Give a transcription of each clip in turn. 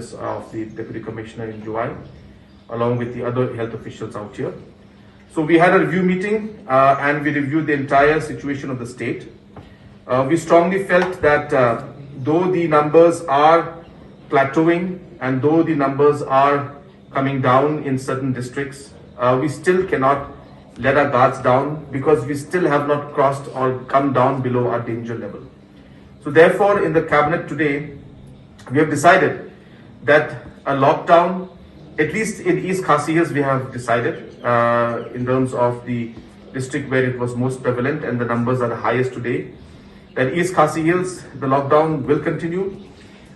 office of the Deputy Commissioner in Juai, along with the other health officials out here. So we had a review meeting and we reviewed the entire situation of the state. We strongly felt that though the numbers are plateauing and though the numbers are coming down in certain districts, we still cannot let our guards down because we still have not crossed or come down below our danger level. So therefore, in the cabinet today, we have decided that a lockdown, at least in East Khasi Hills, we have decided in terms of the district where it was most prevalent and the numbers are the highest today, that East Khasi Hills, the lockdown will continue.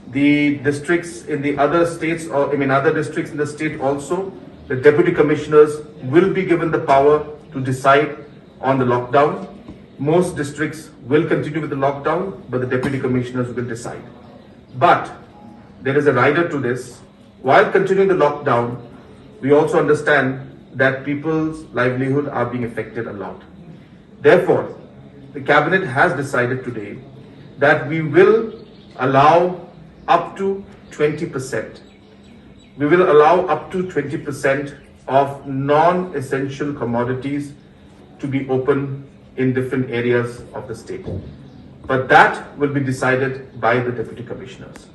The districts in the other states, or other districts in the state also, the deputy commissioners will be given the power to decide on the lockdown. Most districts will continue with the lockdown, but the deputy commissioners will decide. But there is a rider to this. While continuing the lockdown, we also understand that people's livelihood are being affected a lot. Therefore, the cabinet has decided today that we will allow up to 20%. We will allow up to 20% of non-essential commodities to be open in different areas of the state. But that will be decided by the deputy commissioners.